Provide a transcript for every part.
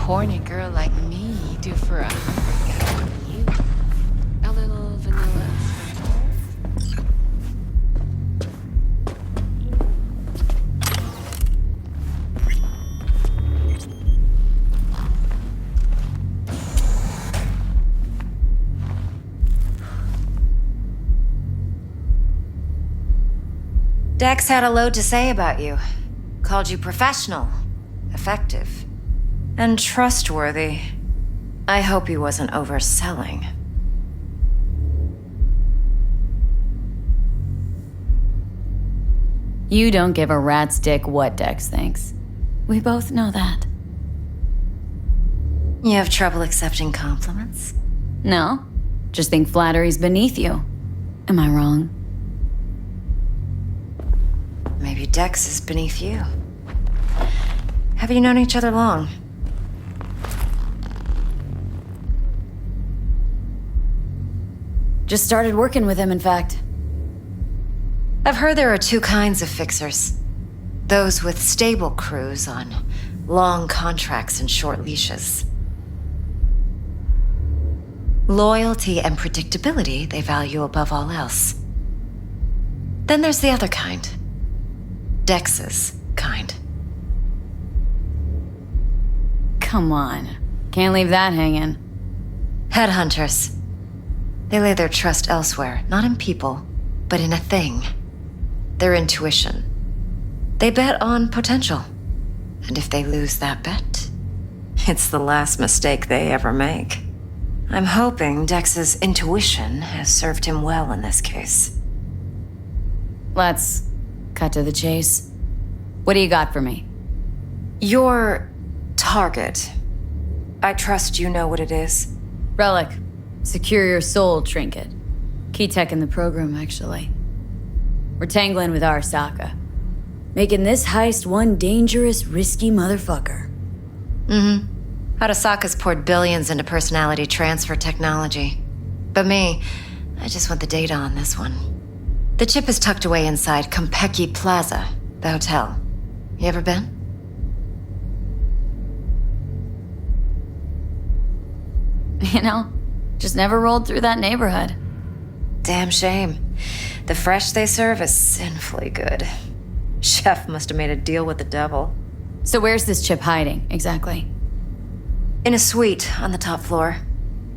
horny girl like me do for a hungry guy like you? A little vanilla sprinkle? Dex had a load to say about you. Called you professional, effective, and trustworthy. I hope he wasn't overselling. You don't give a rat's dick what Dex thinks. We both know that. You have trouble accepting compliments? No, just think flattery's beneath you. Am I wrong? Maybe Dex is beneath you. Have you known each other long? Just started working with him, in fact. I've heard there are two kinds of fixers. Those with stable crews on long contracts and short leashes. Loyalty and predictability they value above all else. Then there's the other kind. Dex's kind. Come on. Can't leave that hanging. Headhunters. They lay their trust elsewhere, not in people, but in a thing. Their intuition. They bet on potential. And if they lose that bet, it's the last mistake they ever make. I'm hoping Dex's intuition has served him well in this case. Let's cut to the chase. What do you got for me? Your target. I trust you know what it is. Relic. Secure your soul trinket. Key tech in the program, actually. We're tangling with Arasaka. Making this heist one dangerous, risky motherfucker. Arasaka's poured billions into personality transfer technology. But me, I just want the data on this one. The chip is tucked away inside Kompeki Plaza, the hotel. You ever been? You know, just never rolled through that neighborhood. Damn shame. The fresh they serve is sinfully good. Chef must have made a deal with the devil. So where's this chip hiding, exactly? In a suite on the top floor.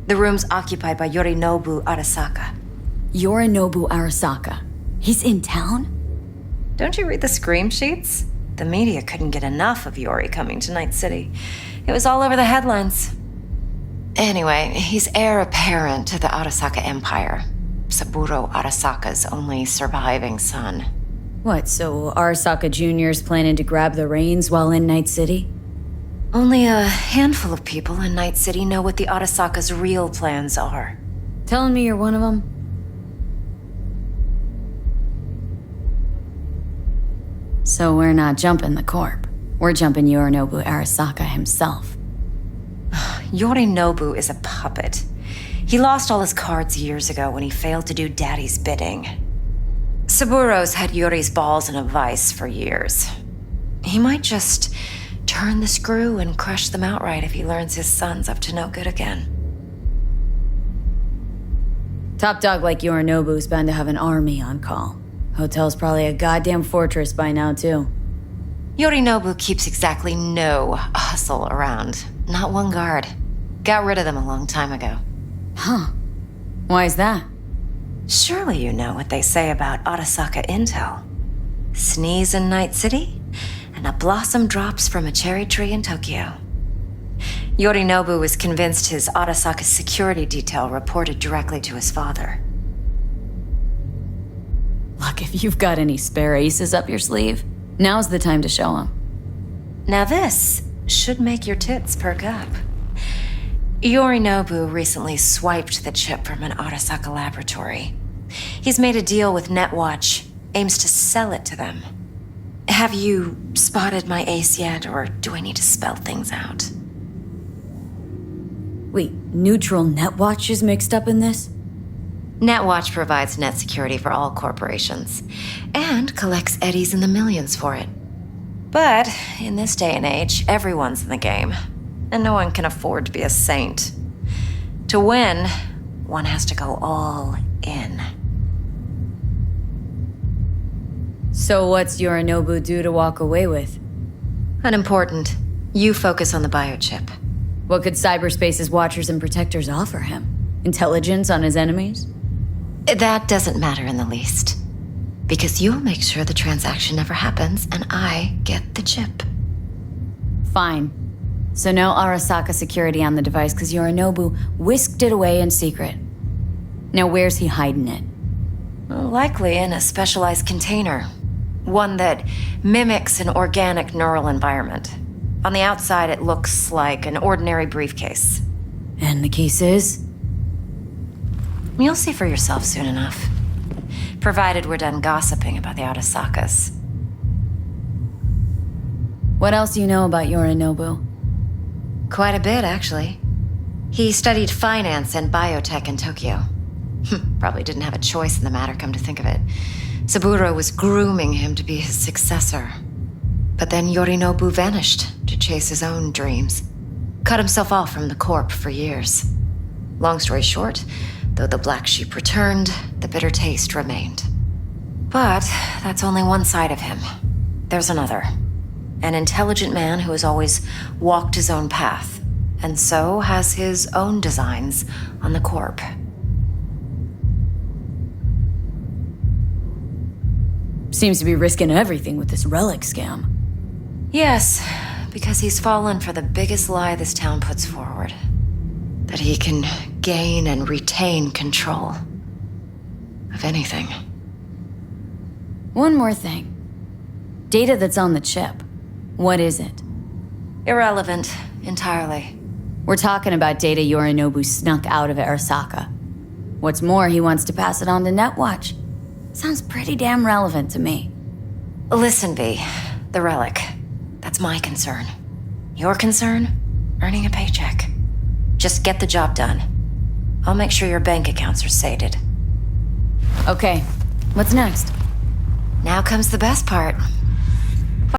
The room's occupied by Yorinobu Arasaka. Yorinobu Arasaka. He's in town? Don't you read the scream sheets? The media couldn't get enough of Yori coming to Night City. It was all over the headlines. Anyway, he's heir apparent to the Arasaka Empire. Saburo Arasaka's only surviving son. What, so Arasaka Jr.'s planning to grab the reins while in Night City? Only a handful of people in Night City know what the Arasaka's real plans are. Telling me you're one of them? So we're not jumping the corp. We're jumping Yorinobu Arasaka himself. Yorinobu is a puppet. He lost all his cards years ago when he failed to do Daddy's bidding. Saburo's had Yori's balls in a vice for years. He might just turn the screw and crush them outright if he learns his son's up to no good again. Top dog like Yorinobu's bound to have an army on call. Hotel's probably a goddamn fortress by now, too. Yorinobu keeps exactly no hustle around. Not one guard. Got rid of them a long time ago. Huh. Why is that? Surely you know what they say about Arasaka intel. Sneeze in Night City, and a blossom drops from a cherry tree in Tokyo. Yorinobu was convinced his Arasaka security detail reported directly to his father. Look, if you've got any spare aces up your sleeve, now's the time to show them. Now this should make your tits perk up. Yorinobu recently swiped the chip from an Arasaka laboratory. He's made a deal with Netwatch, aims to sell it to them. Have you spotted my ace yet, or do I need to spell things out? Wait, neutral Netwatch is mixed up in this? Netwatch provides net security for all corporations, and collects eddies in the millions for it. But in this day and age, everyone's in the game. and no one can afford to be a saint. To win, one has to go all in. So what's Yorinobu due to walk away with? Unimportant. You focus on the biochip. What could cyberspace's watchers and protectors offer him? Intelligence on his enemies? That doesn't matter in the least. Because you'll make sure the transaction never happens, and I get the chip. Fine. So no Arasaka security on the device because Yorinobu whisked it away in secret. Now where's he hiding it? Likely in a specialized container. One that mimics an organic neural environment. On the outside, it looks like an ordinary briefcase. And the case is? You'll see for yourself soon enough. Provided we're done gossiping about the Arasakas. What else do you know about Yorinobu? Quite a bit, actually. He studied finance and biotech in Tokyo. Probably didn't have a choice in the matter, come to think of it. Saburo was grooming him to be his successor. But then Yorinobu vanished to chase his own dreams. Cut himself off from the Corp for years. Long story short, though the black sheep returned, the bitter taste remained. But that's only one side of him. There's another. An intelligent man who has always walked his own path, and so has his own designs on the Corp. Seems to be risking everything with this relic scam. Yes, because he's fallen for the biggest lie this town puts forward. That he can gain and retain control of anything. One more thing. Data that's on the chip. What is it? Irrelevant, entirely. We're talking about data Yorinobu snuck out of Arasaka. What's more, he wants to pass it on to Netwatch. Sounds pretty damn relevant to me. Listen, V, the relic. That's my concern. Your concern? Earning a paycheck. Just get the job done. I'll make sure your bank accounts are sated. Okay, what's next? Now comes the best part.